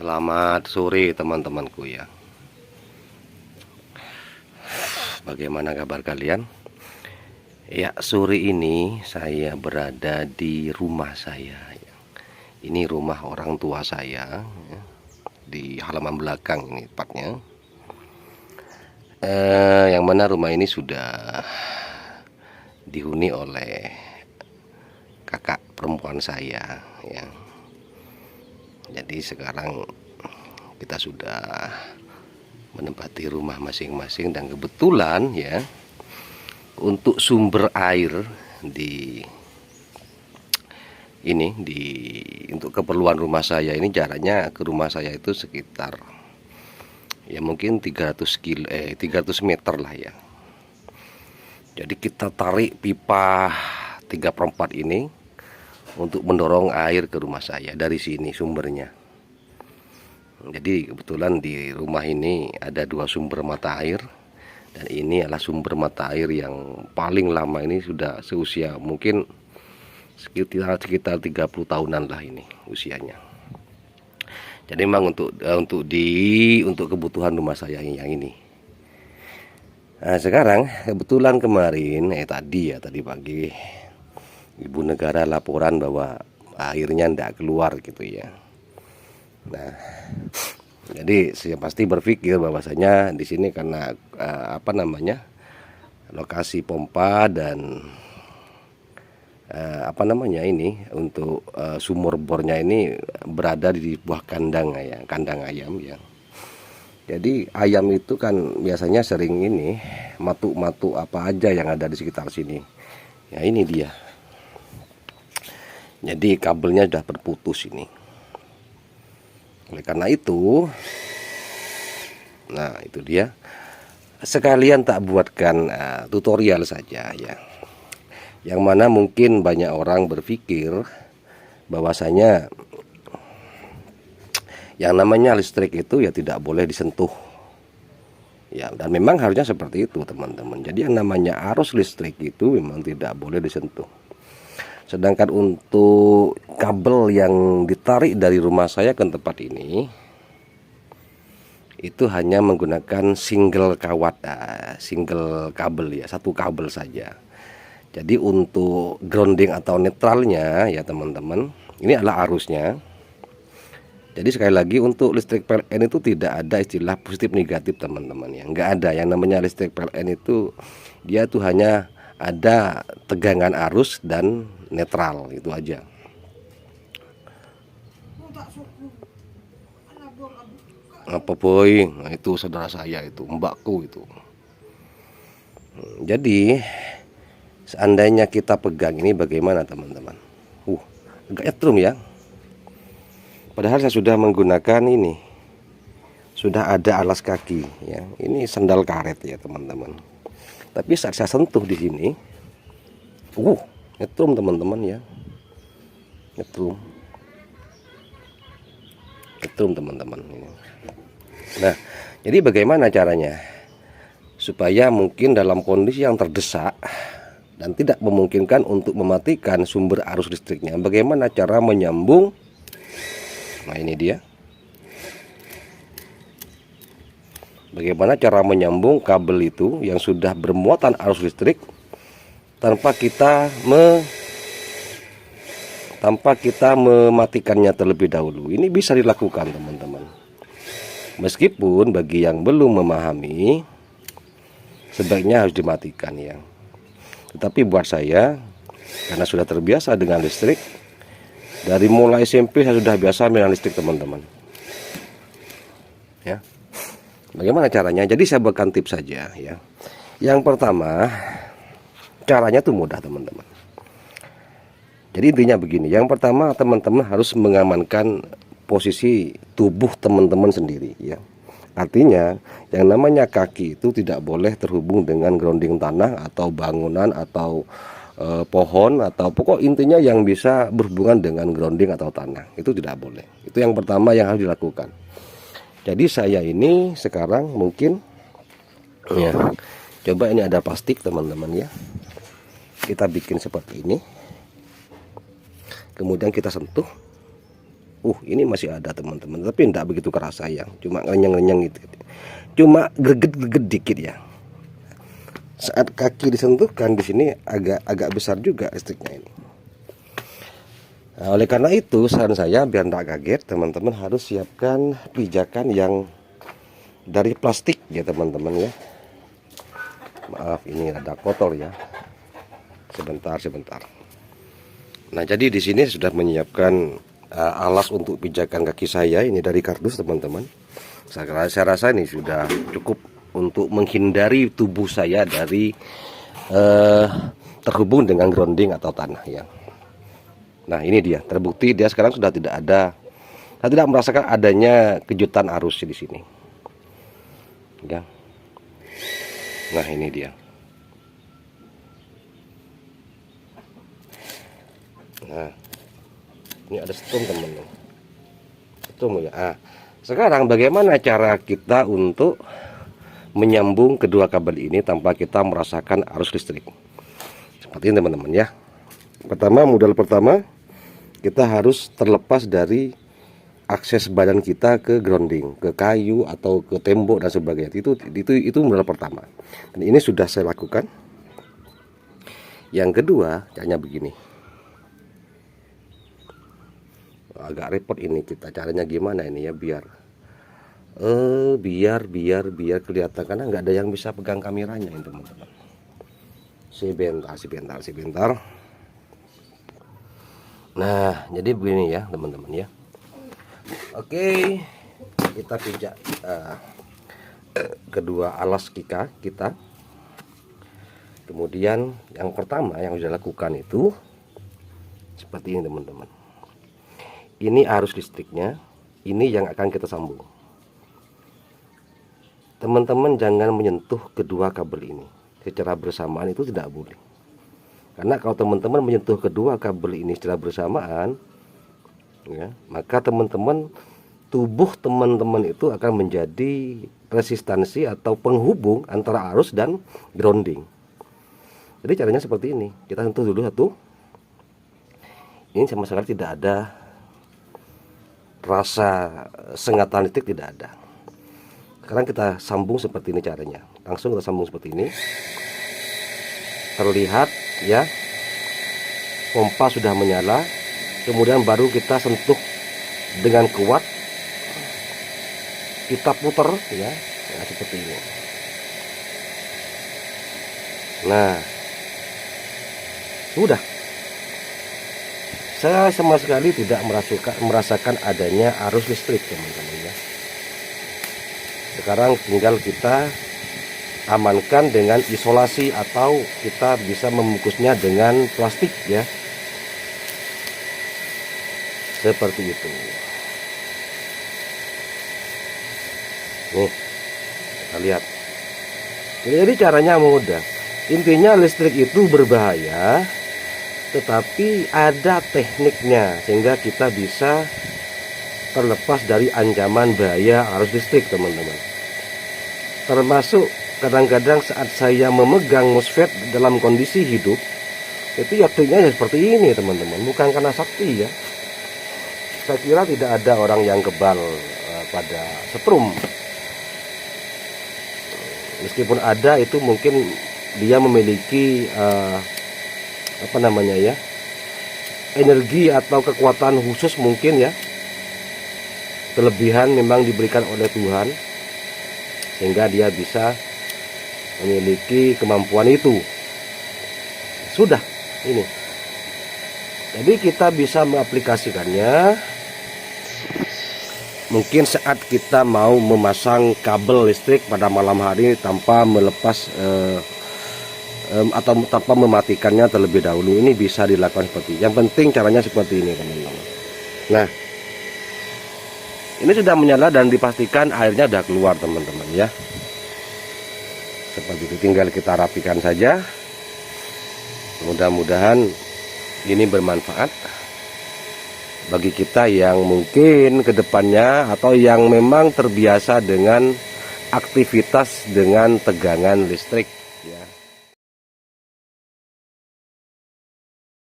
Selamat sore teman-temanku ya. Bagaimana kabar kalian? Ya, sore ini saya berada di rumah saya. Ini rumah orang tua saya ya, di halaman belakang ini tepatnya. Yang mana rumah ini sudah dihuni oleh kakak perempuan saya ya. Jadi sekarang kita sudah menempati rumah masing-masing, dan kebetulan ya untuk sumber air untuk keperluan rumah saya ini, jaraknya ke rumah saya itu sekitar ya mungkin 300 meter lah ya. Jadi kita tarik pipa 3/4 ini untuk mendorong air ke rumah saya dari sini sumbernya. Jadi kebetulan di rumah ini ada 2 sumber mata air, dan ini adalah sumber mata air yang paling lama, ini sudah seusia mungkin sekitar 30 tahunan lah ini usianya. Jadi memang untuk kebutuhan rumah saya yang ini. Nah, sekarang kebetulan kemarin tadi pagi Ibu Negara laporan bahwa airnya tidak keluar gitu ya. Nah, jadi saya pasti berpikir bahwasanya di sini karena lokasi pompa dan untuk sumur bornya ini berada di buah kandang ayam ya. Jadi ayam itu kan biasanya sering ini matuk-matuk apa aja yang ada di sekitar sini. Ya ini dia. Jadi kabelnya sudah terputus ini. Oleh karena itu, nah itu dia, sekalian tak buatkan tutorial saja ya, yang mana mungkin banyak orang berpikir bahwasanya yang namanya listrik itu ya tidak boleh disentuh ya, dan memang harusnya seperti itu teman-teman. Jadi yang namanya arus listrik itu memang tidak boleh disentuh. Sedangkan untuk kabel yang ditarik dari rumah saya ke tempat ini itu hanya menggunakan single kabel ya, satu kabel saja. Jadi untuk grounding atau netralnya ya teman-teman, ini adalah arusnya. Jadi sekali lagi untuk listrik PLN itu tidak ada istilah positif negatif teman-teman ya, nggak ada. Yang namanya listrik PLN itu dia tuh hanya ada tegangan arus dan netral, itu aja. Apa boy? Nah, itu saudara saya, itu mbakku itu. Jadi seandainya kita pegang ini bagaimana teman-teman? Agak nyetrum ya. Padahal saya sudah menggunakan ini, sudah ada alas kaki ya. Ini sandal karet ya teman-teman. Tapi saat saya sentuh di sini, nyetrum teman-teman ya, nyetrum teman-teman ini. Nah, jadi bagaimana caranya supaya mungkin dalam kondisi yang terdesak dan tidak memungkinkan untuk mematikan sumber arus listriknya, bagaimana cara menyambung? Nah ini dia, bagaimana cara menyambung kabel itu yang sudah bermuatan arus listrik tanpa kita mematikannya terlebih dahulu. Ini bisa dilakukan teman-teman. Meskipun bagi yang belum memahami, sebaiknya harus dimatikan ya. Tetapi buat saya, karena sudah terbiasa dengan listrik, dari mulai SMP saya sudah biasa dengan listrik teman-teman. Ya. Bagaimana caranya? Jadi saya berikan tips saja ya. Yang pertama, caranya tuh mudah teman-teman. Jadi intinya begini, yang pertama teman-teman harus mengamankan posisi tubuh teman-teman sendiri ya. Artinya yang namanya kaki itu tidak boleh terhubung dengan grounding tanah atau bangunan atau pohon, atau pokok intinya yang bisa berhubungan dengan grounding atau tanah, itu tidak boleh. Itu yang pertama yang harus dilakukan. Jadi saya ini sekarang mungkin ya, coba ini ada plastik teman-teman ya, kita bikin seperti ini, kemudian kita sentuh Ini masih ada teman-teman, tapi tidak begitu kerasa ya, cuma ngenyang-ngenyang gitu, cuma greget-greget dikit ya. Saat kaki disentuhkan di sini agak besar juga listriknya ini. Nah, oleh karena itu saran saya biar tidak kaget, teman-teman harus siapkan pijakan yang dari plastik ya teman-teman ya. Maaf, ini ada kotor ya. Sebentar. Nah, jadi di sini sudah menyiapkan alas untuk pijakan kaki saya ini dari kardus teman-teman. Saya rasa ini sudah cukup untuk menghindari tubuh saya dari terhubung dengan grounding atau tanah ya. Nah, ini dia terbukti dia sekarang sudah tidak ada. Saya tidak merasakan adanya kejutan arus di sini. Ya. Nah, ini dia. Nah, ini ada setum teman-teman. Setum ya. Sekarang bagaimana cara kita untuk menyambung kedua kabel ini tanpa kita merasakan arus listrik? Seperti ini teman-teman ya. Modal pertama kita harus terlepas dari akses badan kita ke grounding, ke kayu atau ke tembok dan sebagainya. Itu modal pertama. Dan ini sudah saya lakukan. Yang kedua, caranya begini. Agak repot ini kita caranya gimana ini ya biar kelihatan, karena nggak ada yang bisa pegang kameranya ini teman-teman. Sebentar. Nah, jadi begini ya teman-teman ya. Oke, kita pijak kedua alas kita. Kemudian yang pertama yang sudah lakukan itu seperti ini teman-teman. Ini arus listriknya, ini yang akan kita sambung. Teman-teman jangan menyentuh kedua kabel ini secara bersamaan, itu tidak boleh. Karena kalau teman-teman menyentuh kedua kabel ini secara bersamaan ya, maka tubuh teman-teman itu akan menjadi resistansi atau penghubung antara arus dan grounding. Jadi caranya seperti ini. Kita sentuh dulu satu. Ini sama sekali tidak ada rasa sengatan listrik, tidak ada. Sekarang kita sambung seperti ini caranya. Langsung kita sambung seperti ini. Terlihat ya, pompa sudah menyala. Kemudian baru kita sentuh dengan kuat. Kita putar ya, seperti ini. Nah, sudah. Saya sama sekali tidak merasakan adanya arus listrik teman-teman ya. Sekarang tinggal kita amankan dengan isolasi atau kita bisa membungkusnya dengan plastik ya. Seperti itu. Nih, kita lihat. Jadi caranya mudah. Intinya listrik itu berbahaya, tetapi ada tekniknya sehingga kita bisa terlepas dari ancaman bahaya arus listrik teman-teman. Termasuk kadang-kadang saat saya memegang MOSFET dalam kondisi hidup, itu yaktinya ya seperti ini teman-teman, bukan karena sakti ya. Saya kira tidak ada orang yang kebal pada setrum. Meskipun ada, itu mungkin dia memiliki energi atau kekuatan khusus mungkin ya, kelebihan memang diberikan oleh Tuhan sehingga dia bisa memiliki kemampuan itu. Sudah ini, jadi kita bisa mengaplikasikannya mungkin saat kita mau memasang kabel listrik pada malam hari tanpa melepas atau tanpa mematikannya terlebih dahulu. Ini bisa dilakukan seperti ini. Yang penting caranya seperti ini teman-teman. Nah, ini sudah menyala dan dipastikan airnya sudah keluar teman-teman ya. Seperti itu, tinggal kita rapikan saja. Mudah-mudahan ini bermanfaat bagi kita yang mungkin kedepannya atau yang memang terbiasa dengan aktivitas dengan tegangan listrik ya.